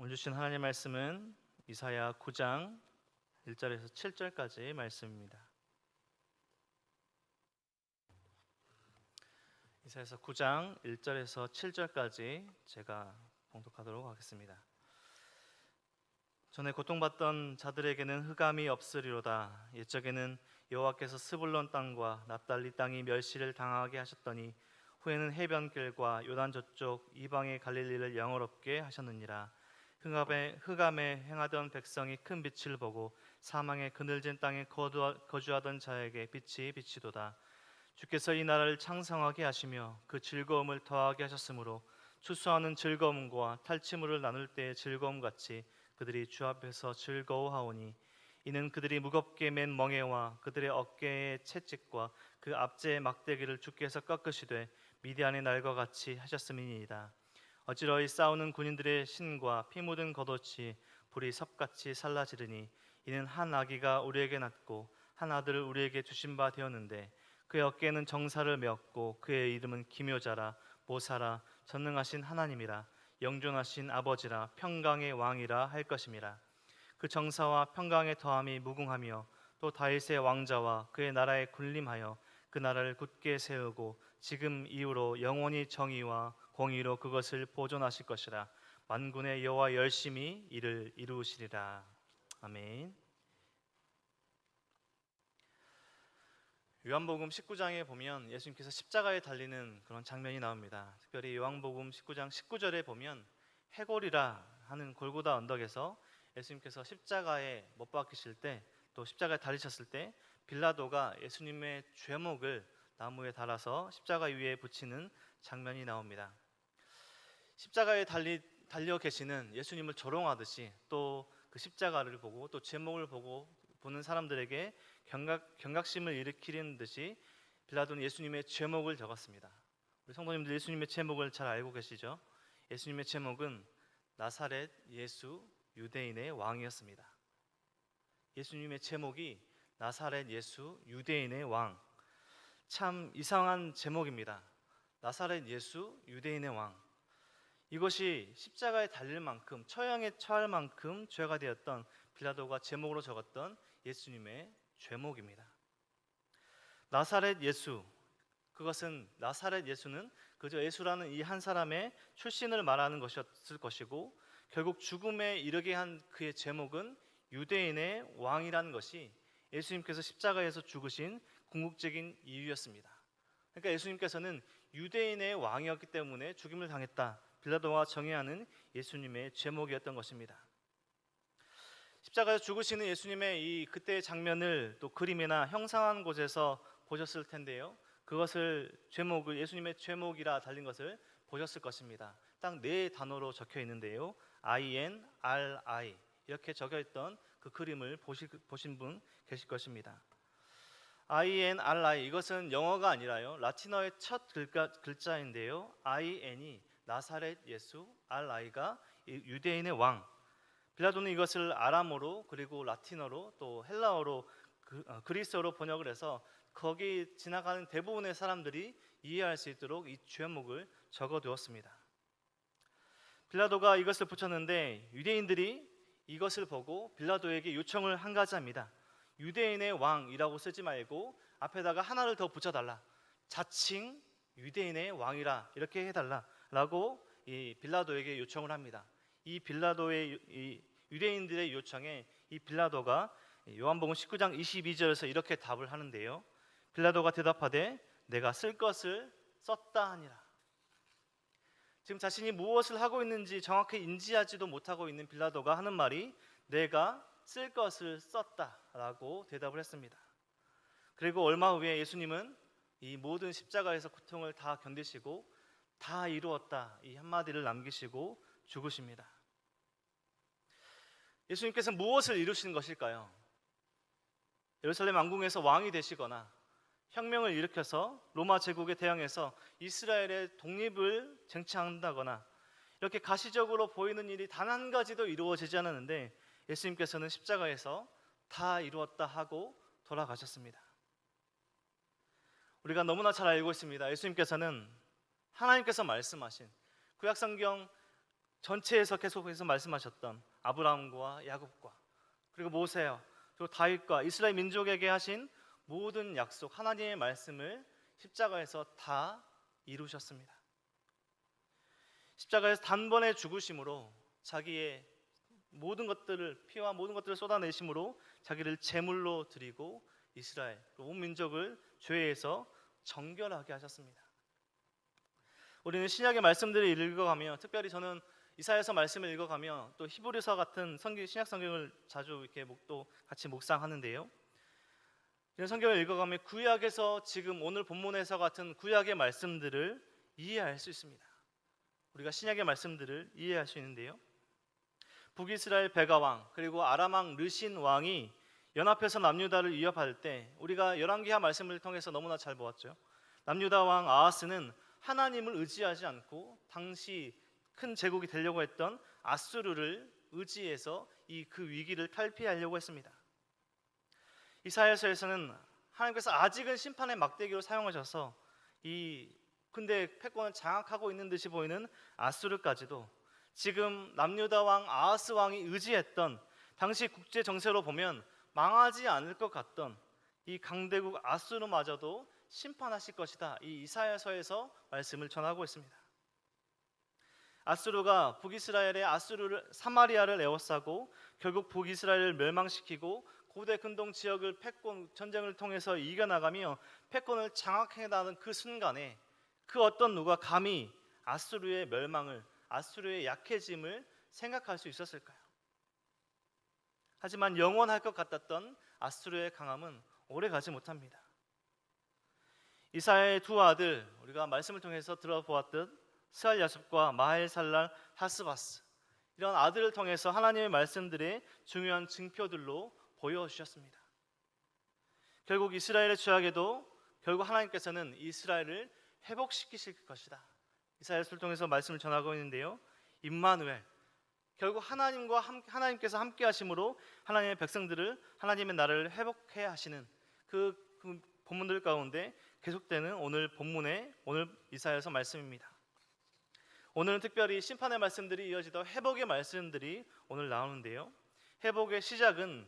오늘 주신 하나님의 말씀은 이사야 9장 1절에서 7절까지 말씀입니다. 이사야서 9장 1절에서 7절까지 제가 봉독하도록 하겠습니다. 전에 고통받던 자들에게는 흑암이 없으리로다. 옛적에는 여호와께서 스불론 땅과 납달리 땅이 멸시를 당하게 하셨더니 후에는 해변길과 요단 저쪽 이방의 갈릴리를 영화롭게 하셨느니라. 흑암에 행하던 백성이 큰 빛을 보고 사망의 그늘진 땅에 거주하던 자에게 빛이 비치도다. 주께서 이 나라를 창성하게 하시며 그 즐거움을 더하게 하셨으므로 추수하는 즐거움과 탈취물을 나눌 때의 즐거움 같이 그들이 주 앞에서 즐거워하오니 이는 그들이 무겁게 맨 멍에와 그들의 어깨의 채찍과 그 앞제의 막대기를 주께서 꺾으시되 미디안의 날과 같이 하셨음이니이다. 어찌러이 싸우는 군인들의 신과 피 묻은 겉옷이 불이 섭같이 살라지르니 이는 한 아기가 우리에게 낳고 한 아들을 우리에게 주신 바 되었는데 그의 어깨에는 정사를 메었고 그의 이름은 기묘자라 모사라 전능하신 하나님이라 영존하신 아버지라 평강의 왕이라 할 것임이라. 그 정사와 평강의 더함이 무궁하며 또 다윗의 왕자와 그의 나라에 군림하여 그 나라를 굳게 세우고 지금 이후로 영원히 정의와 공의로 그것을 보존하실 것이라. 만군의 여호와 열심히 이를 이루시리라. 아멘. 요한복음 19장에 보면 예수님께서 십자가에 달리는 그런 장면이 나옵니다. 특별히 요한복음 19장 19절에 보면 해골이라 하는 골고다 언덕에서 예수님께서 십자가에 못 박히실 때, 또 십자가에 달리셨을 때 빌라도가 예수님의 죄목을 나무에 달아서 십자가 위에 붙이는 장면이 나옵니다. 십자가에 달려 계시는 예수님을 조롱하듯이 또 그 십자가를 보고 또 제목을 보는 사람들에게 경각심을 일으키는 듯이 빌라도는 예수님의 제목을 적었습니다. 우리 성도님들 예수님의 제목을 잘 알고 계시죠? 예수님의 제목은 나사렛 예수 유대인의 왕이었습니다. 예수님의 제목이 나사렛 예수 유대인의 왕. 참 이상한 제목입니다. 나사렛 예수 유대인의 왕. 이것이 십자가에 달릴 만큼, 처형에 처할 만큼 죄가 되었던 빌라도가 제목으로 적었던 예수님의 죄목입니다. 나사렛 예수, 그것은 나사렛 예수는 그저 예수라는 이 한 사람의 출신을 말하는 것이었을 것이고, 결국 죽음에 이르게 한 그의 제목은 유대인의 왕이라는 것이 예수님께서 십자가에서 죽으신 궁극적인 이유였습니다. 그러니까 예수님께서는 유대인의 왕이었기 때문에 죽임을 당했다, 빌라도와 정의하는 예수님의 제목이었던 것입니다. 십자가에서 죽으시는 예수님의 이 그때의 장면을 또 그림이나 형상한 곳에서 보셨을 텐데요, 그것을 제목을 예수님의 제목이라 달린 것을 보셨을 것입니다. 딱 네 단어로 적혀 있는데요, INRI 이렇게 적혀 있던 그 그림을 보신 분 계실 것입니다. INRI, 이것은 영어가 아니라요 라틴어의 첫 글자인데요, IN이 나사렛 예수, RI가 유대인의 왕. 빌라도는 이것을 아람어로 그리고 라틴어로 또 헬라어로 그리스어로 번역을 해서 거기 지나가는 대부분의 사람들이 이해할 수 있도록 이 제목을 적어두었습니다. 빌라도가 이것을 붙였는데 유대인들이 이것을 보고 빌라도에게 요청을 한 가지 합니다. 유대인의 왕이라고 쓰지 말고 앞에다가 하나를 더 붙여달라. 자칭 유대인의 왕이라 이렇게 해달라 라고 이 빌라도에게 요청을 합니다. 이 빌라도의 이 유대인들의 요청에 이 빌라도가 요한복음 19장 22절에서 이렇게 답을 하는데요, 빌라도가 대답하되 내가 쓸 것을 썼다 하니라. 지금 자신이 무엇을 하고 있는지 정확히 인지하지도 못하고 있는 빌라도가 하는 말이 내가 쓸 것을 썼다라고 대답을 했습니다. 그리고 얼마 후에 예수님은 이 모든 십자가에서 고통을 다 견디시고 다 이루었다 이 한마디를 남기시고 죽으십니다. 예수님께서 무엇을 이루시는 것일까요? 예루살렘 왕궁에서 왕이 되시거나 혁명을 일으켜서 로마 제국에 대항해서 이스라엘의 독립을 쟁취한다거나 이렇게 가시적으로 보이는 일이 단 한 가지도 이루어지지 않았는데 예수님께서는 십자가에서 다 이루었다 하고 돌아가셨습니다. 우리가 너무나 잘 알고 있습니다. 예수님께서는 하나님께서 말씀하신 구약성경 전체에서 계속해서 말씀하셨던 아브라함과 야곱과 그리고 모세와 그리고 다윗과 이스라엘 민족에게 하신 모든 약속, 하나님의 말씀을 십자가에서 다 이루셨습니다. 십자가에서 단번에 죽으심으로 자기의 모든 것들을, 피와 모든 것들을 쏟아내심으로 자기를 제물로 드리고 이스라엘 온 민족을 죄에서 정결하게 하셨습니다. 우리는 신약의 말씀들을 읽어가며, 특별히 저는 이사야서 말씀을 읽어가며 또 히브리서 같은 신약 성경을 자주 이렇게 또 같이 묵상하는데요. 이런 성경을 읽어가며 구약에서 지금 오늘 본문에서 같은 구약의 말씀들을 이해할 수 있습니다. 우리가 신약의 말씀들을 이해할 수 있는데요. 북이스라엘 베가 왕 그리고 아람 왕 르신 왕이 연합해서 남유다를 위협할 때 우리가 열왕기하 말씀을 통해서 너무나 잘 보았죠. 남유다 왕 아하스는 하나님을 의지하지 않고 당시 큰 제국이 되려고 했던 아수르를 의지해서 그 위기를 탈피하려고 했습니다. 이사야서에서는 하나님께서 아직은 심판의 막대기로 사용하셔서 근데 패권을 장악하고 있는 듯이 보이는 아수르까지도 지금 남유다 왕 아하스 왕이 의지했던, 당시 국제 정세로 보면 망하지 않을 것 같던 이 강대국 아수르마저도 심판하실 것이다, 이 이사야서에서 말씀을 전하고 있습니다. 아수르가 북이스라엘의 사마리아를 에워싸고 결국 북이스라엘을 멸망시키고 고대 근동 지역을 패권 전쟁을 통해서 이겨나가며 패권을 장악해나가는 그 순간에 그 어떤 누가 감히 아수르의 멸망을, 아수르의 약해짐을 생각할 수 있었을까요? 하지만 영원할 것 같았던 아수르의 강함은 오래가지 못합니다. 이사야의 두 아들, 우리가 말씀을 통해서 들어보았듯 스알야습과 마헬살랄 하스바스, 이런 아들을 통해서 하나님의 말씀들의 중요한 증표들로 보여주셨습니다. 결국 이스라엘의 죄악에도 결국 하나님께서는 이스라엘을 회복시키실 것이다, 이사야서를 통해서 말씀을 전하고 있는데요. 임마누엘, 결국 하나님께서 함께 하심으로 하나님의 백성들을, 하나님의 나라를 회복해 하시는 그 본문들 가운데 계속되는 오늘 본문의 오늘 이사야서 말씀입니다. 오늘은 특별히 심판의 말씀들이 이어지다 회복의 말씀들이 오늘 나오는데요. 회복의 시작은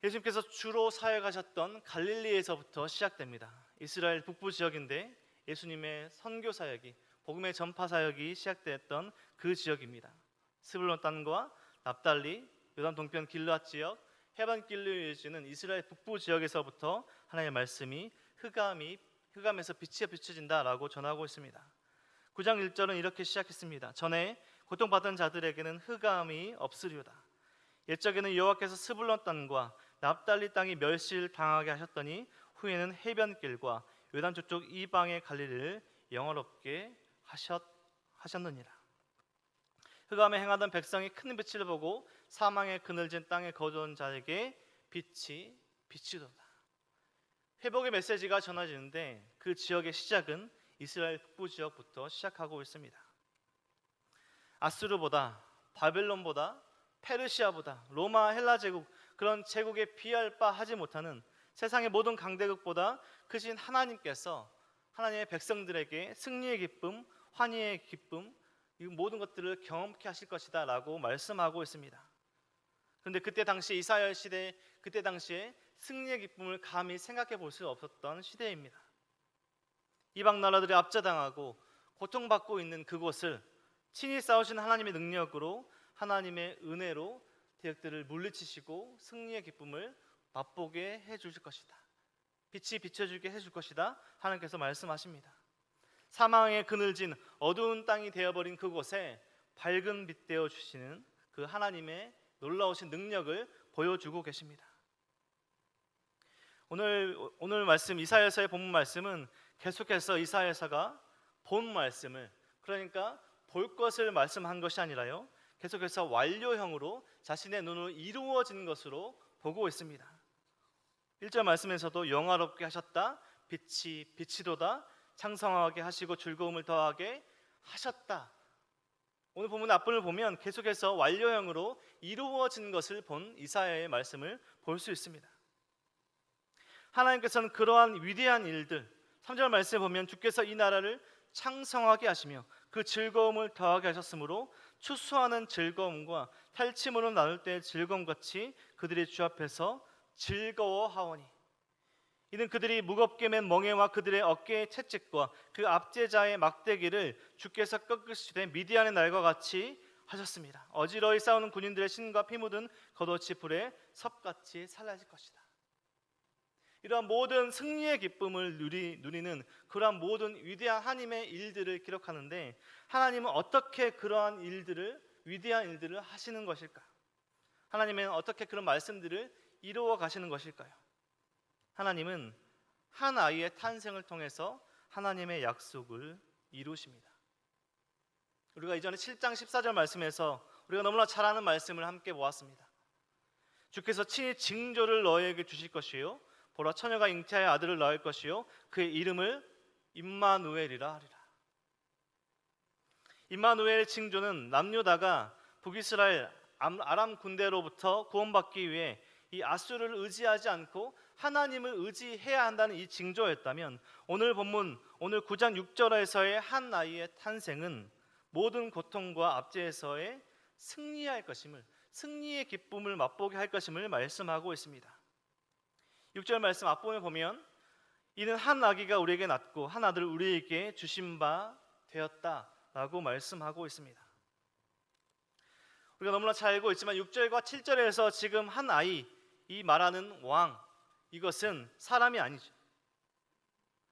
예수님께서 주로 사역하셨던 갈릴리에서부터 시작됩니다. 이스라엘 북부 지역인데 예수님의 선교 사역이, 복음의 전파 사역이 시작됐던 그 지역입니다. 스불론 땅과 납달리, 요단 동편 길르앗 지역, 해변길로 이어지는 이스라엘 북부 지역에서부터 하나님의 말씀이 흑암에서 빛이 비춰진다라고 전하고 있습니다. 9장 1절은 이렇게 시작했습니다. 전에 고통받은 자들에게는 흑암이 없으리로다. 옛적에는 여호와께서 스불론 땅과 납달리 땅이 멸시를 당하게 하셨더니 후에는 해변길과 요단 저쪽 이방의 갈릴리를 영화롭게 하셨느니라. 흑암에 행하던 백성이 큰 빛을 보고 사망의 그늘진 땅에 거주한 자에게 빛이 비치도다. 회복의 메시지가 전해지는데 그 지역의 시작은 이스라엘 북부 지역부터 시작하고 있습니다. 아수르보다, 바벨론보다, 페르시아보다, 로마 헬라 제국, 그런 제국에 비할 바 하지 못하는 세상의 모든 강대국보다 크신 하나님께서 하나님의 백성들에게 승리의 기쁨, 환희의 기쁨, 이 모든 것들을 경험케 하실 것이다 라고 말씀하고 있습니다. 그런데 그때 당시 이스라엘 시대, 그때 당시에 승리의 기쁨을 감히 생각해 볼 수 없었던 시대입니다. 이방 나라들이 압제당하고 고통받고 있는 그곳을 친히 싸우신 하나님의 능력으로, 하나님의 은혜로 대적들을 물리치시고 승리의 기쁨을 맛보게 해주실 것이다, 빛이 비춰주게 해줄 것이다 하나님께서 말씀하십니다. 사망의 그늘진 어두운 땅이 되어버린 그곳에 밝은 빛 되어 주시는 그 하나님의 놀라우신 능력을 보여주고 계십니다. 오늘 말씀, 이사야서의 본문 말씀은 계속해서 이사야서가 본 말씀을, 그러니까 볼 것을 말씀한 것이 아니라요, 계속해서 완료형으로 자신의 눈으로 이루어진 것으로 보고 있습니다. 1절 말씀에서도 영화롭게 하셨다, 빛이 비치도다, 창성하게 하시고 즐거움을 더하게 하셨다. 오늘 본문 앞부분을 보면 계속해서 완료형으로 이루어진 것을 본 이사야의 말씀을 볼 수 있습니다. 하나님께서는 그러한 위대한 일들, 3절 말씀에 보면 주께서 이 나라를 창성하게 하시며 그 즐거움을 더하게 하셨으므로 추수하는 즐거움과 탈취물을 나눌 때의 즐거움같이 그들의 주 앞에서 즐거워하오니 이는 그들이 무겁게 맨 멍에와 그들의 어깨의 채찍과 그 압제자의 막대기를 주께서 꺾으시되 미디안의 날과 같이 하셨습니다. 어지러이 싸우는 군인들의 신과 피 묻은 겉옷이 불에 섭같이 살라질 것이다. 이러한 모든 승리의 기쁨을 누리는 그러한 모든 위대한 하나님의 일들을 기록하는데, 하나님은 어떻게 그러한 일들을, 위대한 일들을 하시는 것일까? 하나님은 어떻게 그런 말씀들을 이루어 가시는 것일까요? 하나님은 한 아이의 탄생을 통해서 하나님의 약속을 이루십니다. 우리가 이전에 7장 14절 말씀에서 우리가 너무나 잘 아는 말씀을 함께 보았습니다. 주께서 친히 징조를 너희에게 주실 것이요 보라 처녀가 잉태하여 아들을 낳을 것이요 그의 이름을 임마누엘이라 하리라. 임마누엘의 징조는 남유다가 북이스라엘 아람 군대로부터 구원받기 위해 이 아수르를 의지하지 않고 하나님을 의지해야 한다는 이 징조였다면, 오늘 본문 오늘 9장 6절에서의 한 아이의 탄생은 모든 고통과 압제에서의 승리할 것임을, 승리의 기쁨을 맛보게 할 것임을 말씀하고 있습니다. 6절 말씀 앞부분에 보면 이는 한 아기가 우리에게 낳고 한 아들을 우리에게 주신 바 되었다라고 말씀하고 있습니다. 우리가 너무나 잘 알고 있지만 6절과 7절에서 지금 한 아이, 이 말하는 왕, 이것은 사람이 아니죠.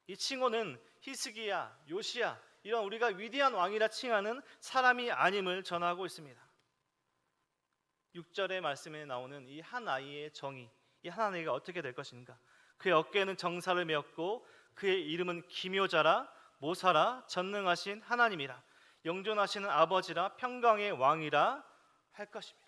이 칭호는 히스기야, 요시야, 이런 우리가 위대한 왕이라 칭하는 사람이 아님을 전하고 있습니다. 6절의 말씀에 나오는 이 한 아이의 정의, 이 한 아이가 어떻게 될 것인가? 그의 어깨에는 정사를 메었고 그의 이름은 기묘자라 모사라 전능하신 하나님이라 영존하시는 아버지라 평강의 왕이라 할 것입니다.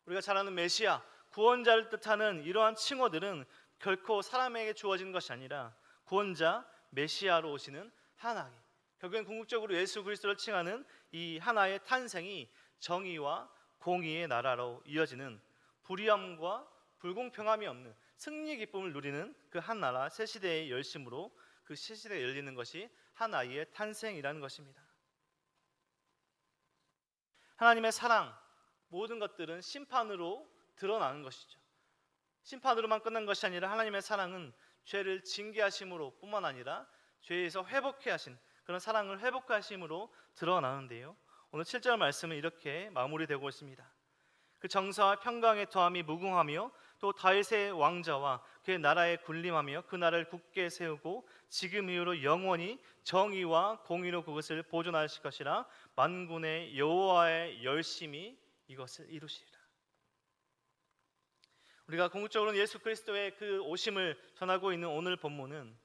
우리가 잘 아는 메시아, 구원자를 뜻하는 이러한 칭호들은 결코 사람에게 주어지는 것이 아니라 구원자 메시아로 오시는 하나님, 결국엔 궁극적으로 예수 그리스도를 칭하는 이 하나의 탄생이 정의와 공의의 나라로 이어지는, 불의함과 불공평함이 없는 승리의 기쁨을 누리는 그 한 나라 새 시대의 열심으로 그 새 시대에 열리는 것이 한 아이의 탄생이라는 것입니다. 하나님의 사랑, 모든 것들은 심판으로 드러나는 것이죠. 심판으로만 끝난 것이 아니라 하나님의 사랑은 죄를 징계하심으로 뿐만 아니라 죄에서 회복해 하신 그런 사랑을 회복하심으로 드러나는데요, 오늘 7절 말씀은 이렇게 마무리되고 있습니다. 그 정사와 평강의 더함이 무궁하며 또 다윗의 왕자와 그의 나라에 군림하며 그 나라를 굳게 세우고 지금 이후로 영원히 정의와 공의로 그것을 보존하실 것이라 만군의 여호와의 열심이 이것을 이루시리라. 우리가 궁극적으로는 예수 그리스도의 그 오심을 전하고 있는 오늘 본문은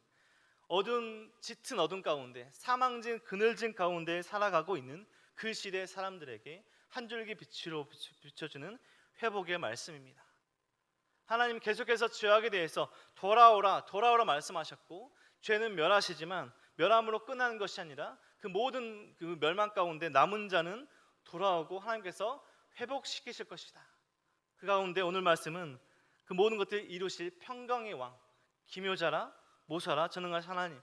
짙은 어둠 가운데, 사망진 그늘진 가운데 살아가고 있는 그 시대 사람들에게 한 줄기 빛으로 비춰주는 회복의 말씀입니다. 하나님 계속해서 죄악에 대해서 돌아오라 말씀하셨고, 죄는 멸하시지만 멸함으로 끝나는 것이 아니라 그 모든 그 멸망 가운데 남은 자는 돌아오고 하나님께서 회복시키실 것이다. 그 가운데 오늘 말씀은 그 모든 것들을 이루실 평강의 왕, 기묘자라 모사라 전능하신 하나님,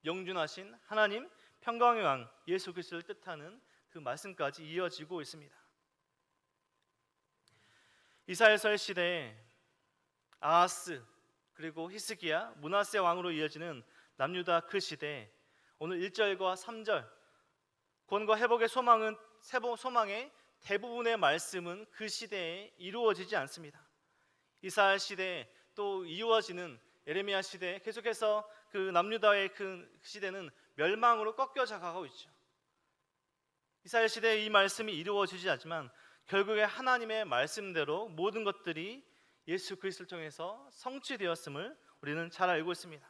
영존하신 하나님, 평강의 왕 예수 그리스도를 뜻하는 그 말씀까지 이어지고 있습니다. 이스라엘의 시대에 아하스 그리고 히스기야, 므낫세 왕으로 이어지는 남유다 그 시대에 오늘 1절과 3절 구원과 회복의 소망의 대부분의 말씀은 그 시대에 이루어지지 않습니다. 이스라엘 시대에 또 이어지는 예레미야 시대에 계속해서 그 남유다의 그 시대는 멸망으로 꺾여져 가고 있죠. 이스라엘 시대에 이 말씀이 이루어지지 않지만 결국에 하나님의 말씀대로 모든 것들이 예수 그리스도를 통해서 성취되었음을 우리는 잘 알고 있습니다.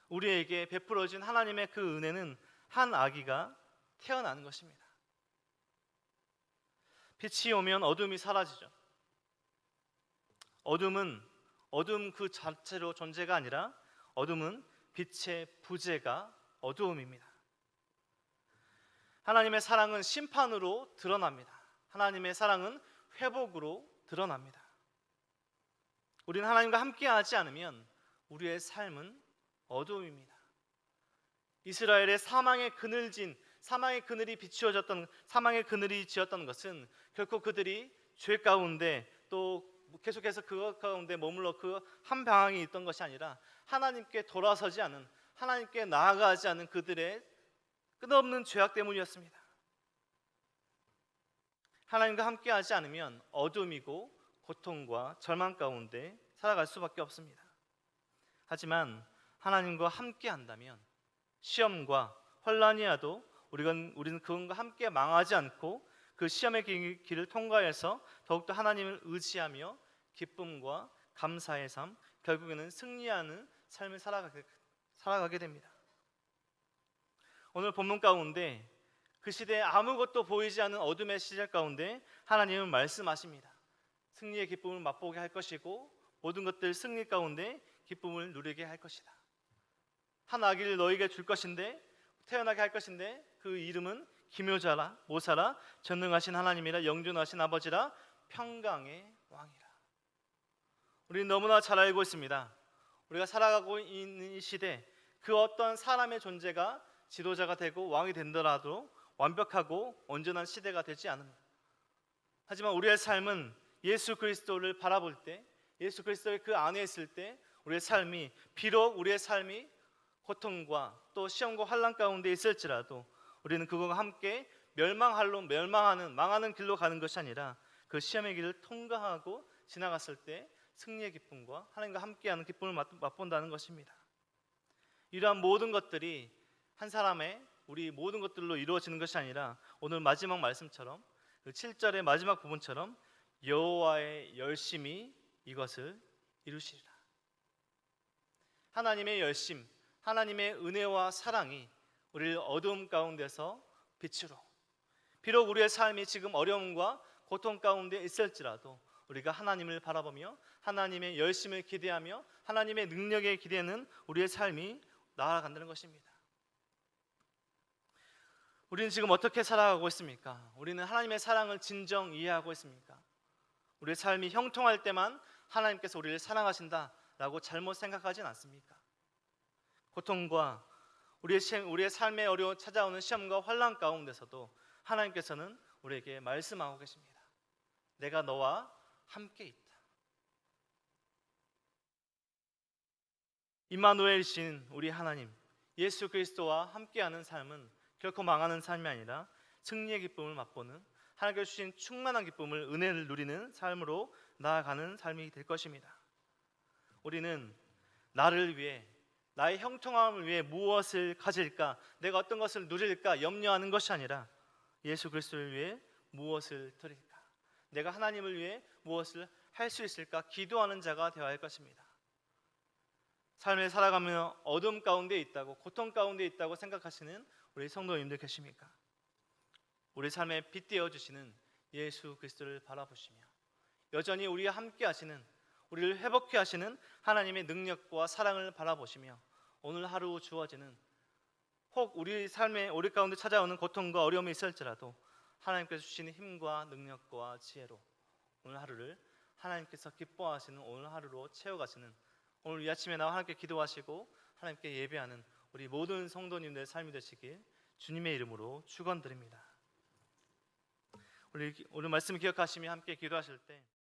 우리에게 베풀어진 하나님의 그 은혜는 한 아기가 태어나는 것입니다. 빛이 오면 어둠이 사라지죠. 어둠은 어둠 그 자체로 존재가 아니라 어둠은 빛의 부재가 어두움입니다. 하나님의 사랑은 심판으로 드러납니다. 하나님의 사랑은 회복으로 드러납니다. 우리는 하나님과 함께하지 않으면 우리의 삶은 어두움입니다. 이스라엘의 사망의 그늘진 사망의 그늘이 비추어졌던 사망의 그늘이 지었던 것은 결코 그들이 죄 가운데 또 계속해서 그것 가운데 머물러 그 한 방향이 있던 것이 아니라 하나님께 돌아서지 않은 하나님께 나아가지 않은 그들의 끝없는 죄악 때문이었습니다. 하나님과 함께하지 않으면 어둠이고 고통과 절망 가운데 살아갈 수밖에 없습니다. 하지만 하나님과 함께한다면 시험과 혼란이 와도 우리는 그분과 함께 망하지 않고 그 시험의 길을 통과해서 더욱더 하나님을 의지하며 기쁨과 감사의 삶, 결국에는 승리하는 삶을 살아가게 됩니다. 오늘 본문 가운데 그 시대에 아무것도 보이지 않는 어둠의 시절 가운데 하나님은 말씀하십니다. 승리의 기쁨을 맛보게 할 것이고 모든 것들 승리 가운데 기쁨을 누리게 할 것이다. 한 아기를 너에게 줄 것인데 태어나게 할 것인데 그 이름은 기묘자라 모사라 전능하신 하나님이라 영존하신 아버지라 평강의 왕이라. 우리는 너무나 잘 알고 있습니다. 우리가 살아가고 있는 이 시대 그 어떤 사람의 존재가 지도자가 되고 왕이 된다라도 완벽하고 온전한 시대가 되지 않습니다. 하지만 우리의 삶은 예수 그리스도를 바라볼 때 예수 그리스도의 그 안에 있을 때 우리의 삶이 비록 우리의 삶이 고통과 또 시험과 환난 가운데 있을지라도 우리는 그것과 함께 망하는 길로 가는 것이 아니라 그 시험의 길을 통과하고 지나갔을 때 승리의 기쁨과 하나님과 함께하는 기쁨을 맛본다는 것입니다. 이러한 모든 것들이 한 사람의 우리 모든 것들로 이루어지는 것이 아니라 오늘 마지막 말씀처럼 그 7절의 마지막 부분처럼 여호와의 열심이 이것을 이루시리라. 하나님의 열심, 하나님의 은혜와 사랑이 우리를 어두움 가운데서 빛으로 비록 우리의 삶이 지금 어려움과 고통 가운데 있을지라도 우리가 하나님을 바라보며 하나님의 열심을 기대하며 하나님의 능력에 기대는 우리의 삶이 나아간다는 것입니다. 우리는 지금 어떻게 살아가고 있습니까? 우리는 하나님의 사랑을 진정 이해하고 있습니까? 우리의 삶이 형통할 때만 하나님께서 우리를 사랑하신다라고 잘못 생각하진 않습니까? 고통과 우리의 삶에 찾아오는 시험과 환난 가운데서도 하나님께서는 우리에게 말씀하고 계십니다. 내가 너와 함께 있다. 임마누엘이신 우리 하나님 예수 그리스도와 함께하는 삶은 결코 망하는 삶이 아니라 승리의 기쁨을 맛보는 하나님께서 주신 충만한 기쁨을 은혜를 누리는 삶으로 나아가는 삶이 될 것입니다. 우리는 나를 위해 나의 형통함을 위해 무엇을 가질까 내가 어떤 것을 누릴까 염려하는 것이 아니라 예수 그리스도를 위해 무엇을 드릴까 내가 하나님을 위해 무엇을 할 수 있을까 기도하는 자가 되어야 할 것입니다. 삶을 살아가며 어둠 가운데 있다고 고통 가운데 있다고 생각하시는 우리 성도님들 계십니까? 우리 삶에 빛 되어 주시는 예수 그리스도를 바라보시며 여전히 우리와 함께 하시는 우리를 회복해 하시는 하나님의 능력과 사랑을 바라보시며 오늘 하루 주어지는 혹 우리 삶에 우리 가운데 찾아오는 고통과 어려움이 있을지라도 하나님께서 주시는 힘과 능력과 지혜로 오늘 하루를 하나님께서 기뻐하시는 오늘 하루로 채워가시는 오늘 이 아침에 나와 함께 기도하시고 하나님께 예배하는 우리 모든 성도님들의 삶이 되시길 주님의 이름으로 축원드립니다. 오늘 말씀 기억하시며 함께 기도하실 때